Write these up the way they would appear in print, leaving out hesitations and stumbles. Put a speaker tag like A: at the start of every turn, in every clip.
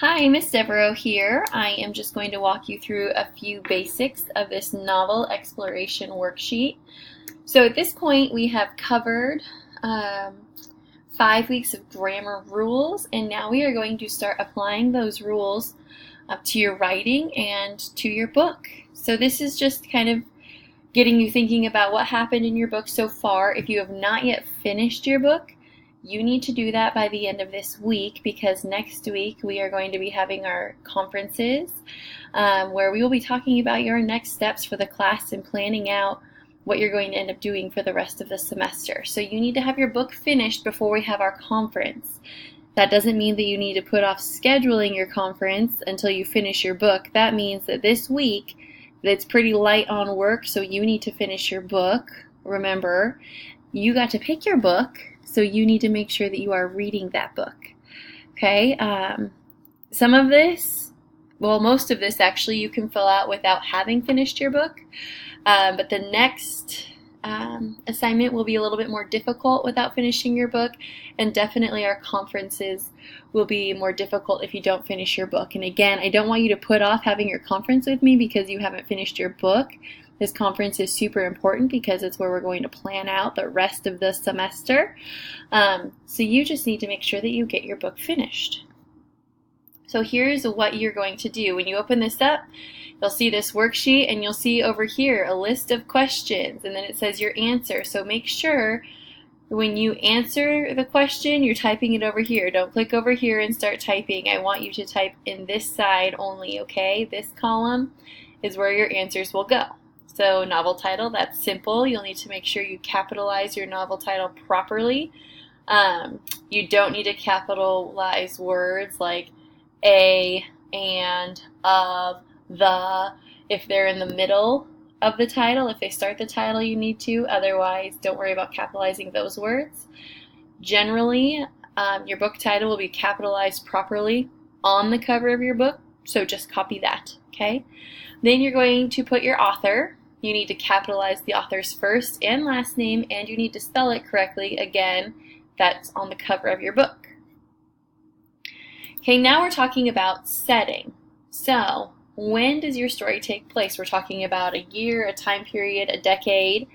A: Hi, Miss Devereaux here. I am just going to walk you through a few basics of this novel exploration worksheet. So at this point we have covered 5 weeks of grammar rules, and now we are going to start applying those rules to your writing and to your book. So this is just kind of getting you thinking about what happened in your book so far. If you have not yet finished your book, you need to do that by the end of this week, because next week we are going to be having our conferences where we will be talking about your next steps for the class and planning out what you're going to end up doing for the rest of the semester. So you need to have your book finished before we have our conference. That doesn't mean that you need to put off scheduling your conference until you finish your book. That means that this week it's pretty light on work, so you need to finish your book. Remember, you got to pick your book, so you need to make sure that you are reading that book. Okay? Some of this, well, most of this actually you can fill out without having finished your book, but the next assignment will be a little bit more difficult without finishing your book, and definitely our conferences will be more difficult if you don't finish your book. And again, I don't want you to put off having your conference with me because you haven't finished your book. This conference is super important because it's where we're going to plan out the rest of the semester. So you just need to make sure that you get your book finished. So here's what you're going to do. When you open this up, you'll see this worksheet, and you'll see over here a list of questions, and then it says your answer. So make sure when you answer the question, you're typing it over here. Don't click over here and start typing. I want you to type in this side only, okay? This column is where your answers will go. So novel title, that's simple. You'll need to make sure you capitalize your novel title properly. You don't need to capitalize words like a, and, of, the, if they're in the middle of the title. If they start the title, you need to. Otherwise, don't worry about capitalizing those words. Generally, your book title will be capitalized properly on the cover of your book, so just copy that, okay? Then you're going to put your author. You need to capitalize the author's first and last name, and you need to spell it correctly. Again, that's on the cover of your book. Okay, now we're talking about setting. So, when does your story take place? We're talking about a year, a time period, a decade.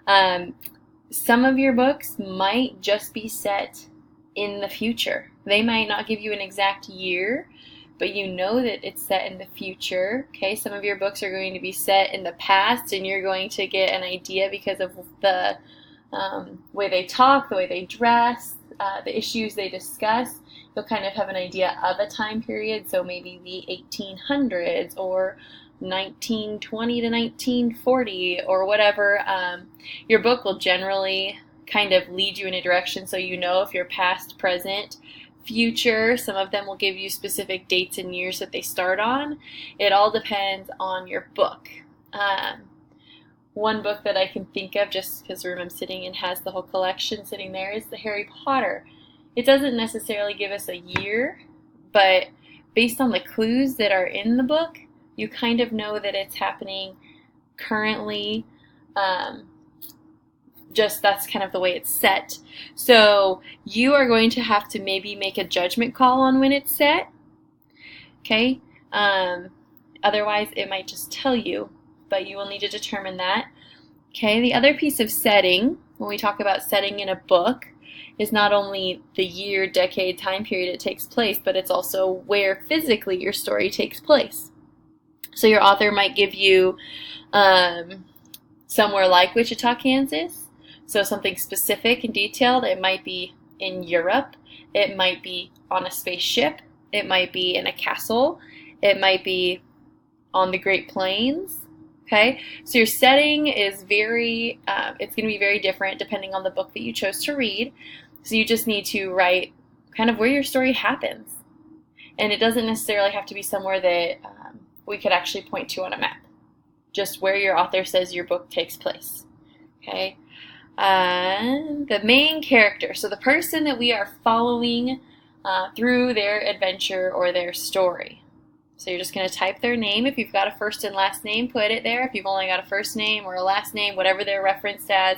A: Some of your books might just be set in the future. They might not give you an exact year, but you know that it's set in the future. Okay, some of your books are going to be set in the past, and you're going to get an idea because of the way they talk, the way they dress, the issues they discuss. You'll kind of have an idea of a time period, so maybe the 1800s or 1920 to 1940 or whatever. Your book will generally kind of lead you in a direction, so you know if you're past, present, future. Some of them will give you specific dates and years that they start on. It all depends on your book. One book that I can think of, just because the room I'm sitting in has the whole collection sitting there, is the Harry Potter. It doesn't necessarily give us a year, but based on the clues that are in the book, you kind of know that it's happening currently. Just that's kind of the way it's set. So you are going to have to maybe make a judgment call on when it's set. Okay? Otherwise, it might just tell you, but you will need to determine that. Okay, the other piece of setting, when we talk about setting in a book, is not only the year, decade, time period it takes place, but it's also where physically your story takes place. So your author might give you somewhere like Wichita, Kansas. So something specific and detailed. It might be in Europe. It might be on a spaceship. It might be in a castle. It might be on the Great Plains. Okay, so your setting is it's going to be very different depending on the book that you chose to read. So you just need to write kind of where your story happens. And it doesn't necessarily have to be somewhere that we could actually point to on a map. Just where your author says your book takes place. Okay, the main character, so the person that we are following through their adventure or their story. So you're just going to type their name. If you've got a first and last name, put it there. If you've only got a first name or a last name, whatever they're referenced as,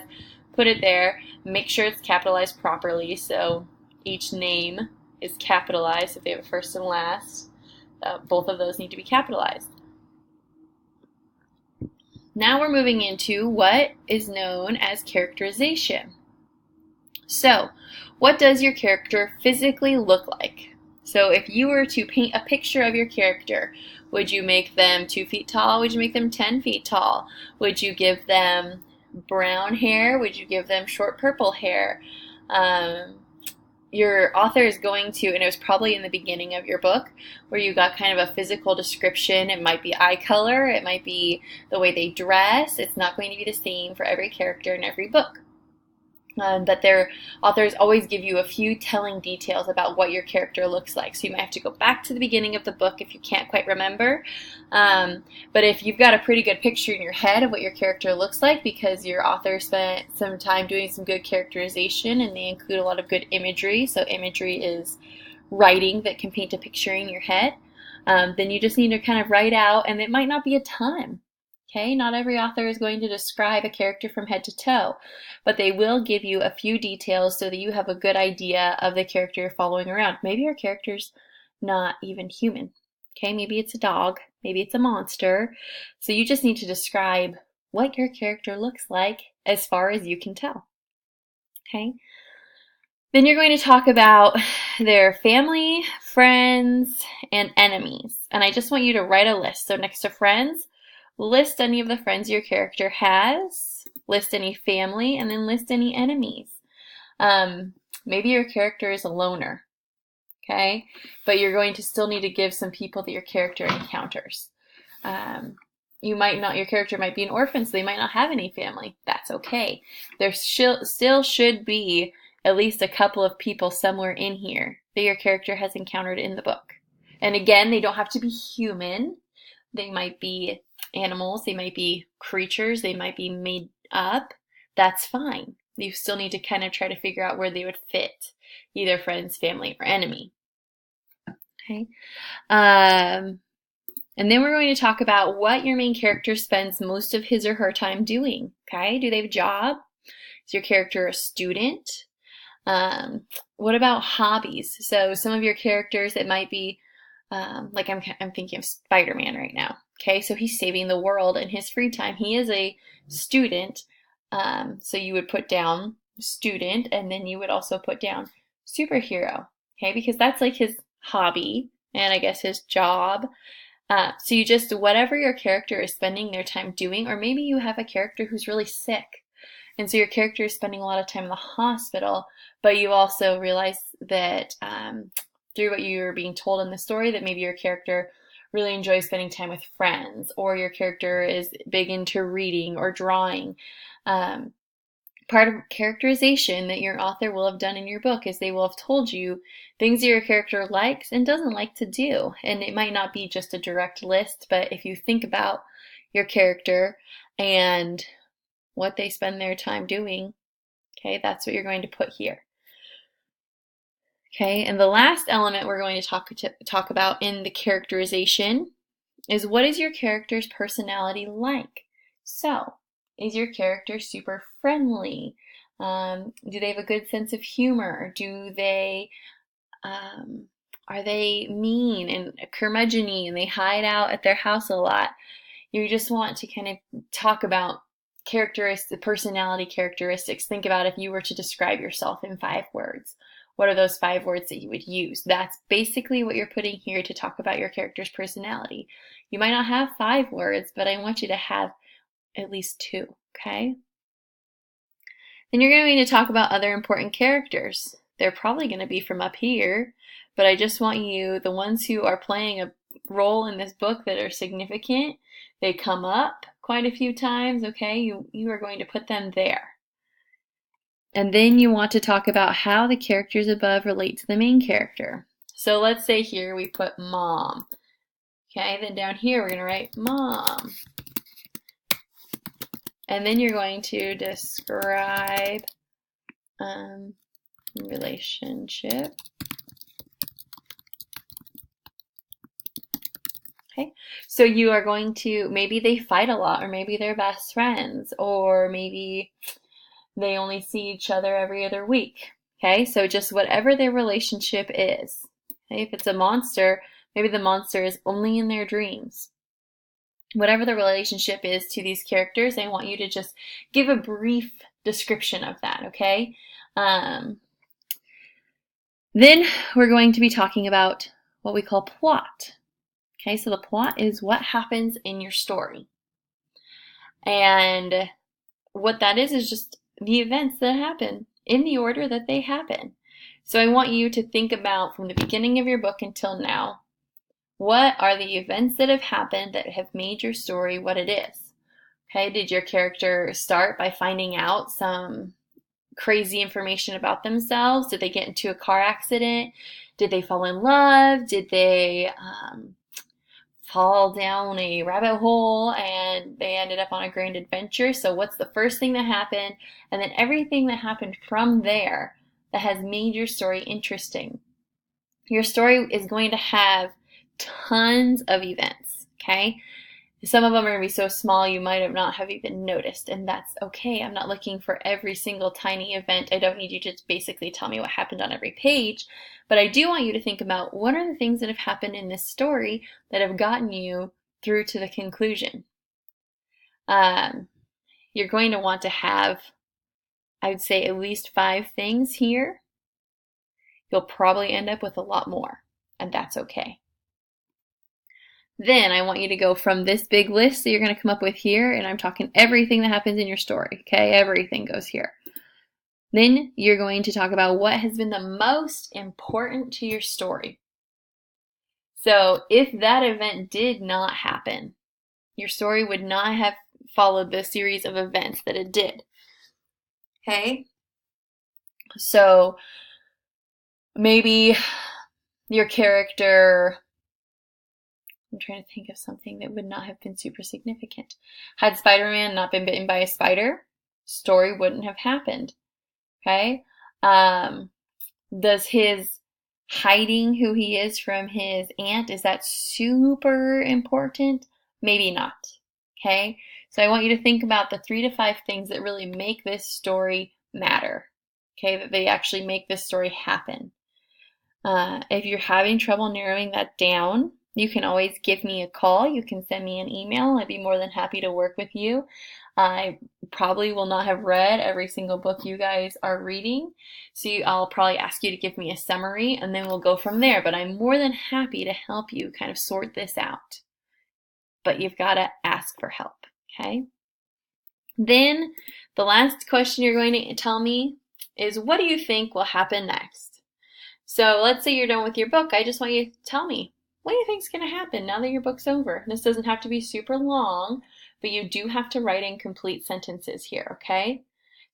A: put it there. Make sure it's capitalized properly, so each name is capitalized. If they have a first and last, both of those need to be capitalized. Now we're moving into what is known as characterization. So, what does your character physically look like? So if you were to paint a picture of your character, would you make them 2 feet tall? Would you make them 10 feet tall? Would you give them brown hair? Would you give them short purple hair? Your author is going to, and it was probably in the beginning of your book, where you got kind of a physical description. It might be eye color, it might be the way they dress. It's not going to be the same for every character in every book. But their authors always give you a few telling details about what your character looks like. So you might have to go back to the beginning of the book if you can't quite remember. But if you've got a pretty good picture in your head of what your character looks like because your author spent some time doing some good characterization, and they include a lot of good imagery, so imagery is writing that can paint a picture in your head, then you just need to kind of write out, and it might not be a ton. Okay, not every author is going to describe a character from head to toe, but they will give you a few details so that you have a good idea of the character you're following around. Maybe your character's not even human. Okay, maybe it's a dog, maybe it's a monster. So you just need to describe what your character looks like as far as you can tell. Okay. Then you're going to talk about their family, friends, and enemies. And I just want you to write a list. So next to friends, list any of the friends your character has, list any family, and then list any enemies. Maybe your character is a loner, okay? But you're going to still need to give some people that your character encounters. Your character might be an orphan, so they might not have any family. That's okay. There still should be at least a couple of people somewhere in here that your character has encountered in the book. And again, they don't have to be human. They might be animals, they might be creatures, they might be made up. That's fine. You still need to kind of try to figure out where they would fit, either friends, family, or enemy. Okay. And then we're going to talk about what your main character spends most of his or her time doing. Okay. Do they have a job? Is your character a student? What about hobbies? So some of your characters, it might be like I'm thinking of Spider-Man right now. Okay, so he's saving the world in his free time. He is a student, so you would put down student, and then you would also put down superhero. Okay, because that's like his hobby and I guess his job. So you just, whatever your character is spending their time doing, or maybe you have a character who's really sick, and so your character is spending a lot of time in the hospital, but you also realize that through what you're being told in the story that maybe your character really enjoys spending time with friends, or your character is big into reading or drawing. Part of characterization that your author will have done in your book is they will have told you things that your character likes and doesn't like to do. And it might not be just a direct list, but if you think about your character and what they spend their time doing, okay, that's what you're going to put here. Okay, and the last element we're going to talk about in the characterization is, what is your character's personality like? So, is your character super friendly? Do they have a good sense of humor? Are they mean and curmudgeon-y and they hide out at their house a lot? You just want to kind of talk about personality characteristics. Think about if you were to describe yourself in 5 words. What are those 5 words that you would use? That's basically what you're putting here to talk about your character's personality. You might not have 5 words, but I want you to have at least 2, okay? Then you're going to talk about other important characters. They're probably going to be from up here, but I just want you, the ones who are playing a role in this book that are significant, they come up quite a few times, okay? You are going to put them there. And then you want to talk about how the characters above relate to the main character. So let's say here we put mom. Okay, then down here we're going to write mom. And then you're going to describe relationship. Okay, so you are going to, maybe they fight a lot, or maybe they're best friends, or maybe they only see each other every other week. Okay, so just whatever their relationship is. Okay, if it's a monster, maybe the monster is only in their dreams. Whatever the relationship is to these characters, I want you to just give a brief description of that, okay? Then we're going to be talking about what we call plot. Okay, so the plot is what happens in your story. And what that is just the events that happen in the order that they happen. So I want you to think about from the beginning of your book until now, what are the events that have happened that have made your story what it is? Okay, did your character start by finding out some crazy information about themselves? Did they get into a car accident? Did they fall in love? Did they fall down a rabbit hole and they ended up on a grand adventure? So what's the first thing that happened? And then everything that happened from there that has made your story interesting. Your story is going to have tons of events, okay? Some of them are going to be so small you might have not have even noticed, and that's okay. I'm not looking for every single tiny event. I don't need you to basically tell me what happened on every page, but I do want you to think about what are the things that have happened in this story that have gotten you through to the conclusion. You're going to want to have, I would say, at least 5 things here. You'll probably end up with a lot more, and that's okay. Then I want you to go from this big list that you're going to come up with here, and I'm talking everything that happens in your story, okay? Everything goes here. Then you're going to talk about what has been the most important to your story. So if that event did not happen, your story would not have followed the series of events that it did. Okay? So maybe your character, I'm trying to think of something that would not have been super significant. Had Spider-Man not been bitten by a spider, story wouldn't have happened. Okay? Does his hiding who he is from his aunt, is that super important? Maybe not. Okay? So I want you to think about the 3 to 5 things that really make this story matter. Okay? That they actually make this story happen. If you're having trouble narrowing that down, you can always give me a call. You can send me an email. I'd be more than happy to work with you. I probably will not have read every single book you guys are reading, so I'll probably ask you to give me a summary, and then we'll go from there. But I'm more than happy to help you kind of sort this out. But you've got to ask for help, okay? Then the last question you're going to tell me is, what do you think will happen next? So let's say you're done with your book. I just want you to tell me, what do you think is going to happen now that your book's over? This doesn't have to be super long, but you do have to write in complete sentences here, okay?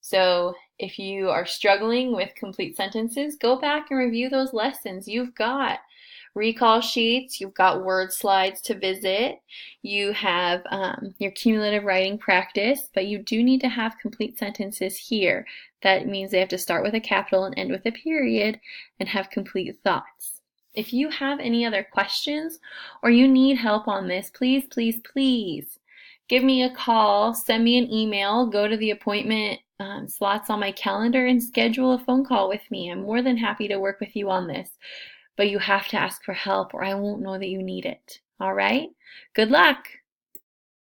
A: So if you are struggling with complete sentences, go back and review those lessons. You've got recall sheets, you've got word slides to visit, you have your cumulative writing practice, but you do need to have complete sentences here. That means they have to start with a capital and end with a period and have complete thoughts. If you have any other questions or you need help on this, please, please, please give me a call, send me an email, go to the appointment slots on my calendar and schedule a phone call with me. I'm more than happy to work with you on this. But you have to ask for help or I won't know that you need it. All right? Good luck.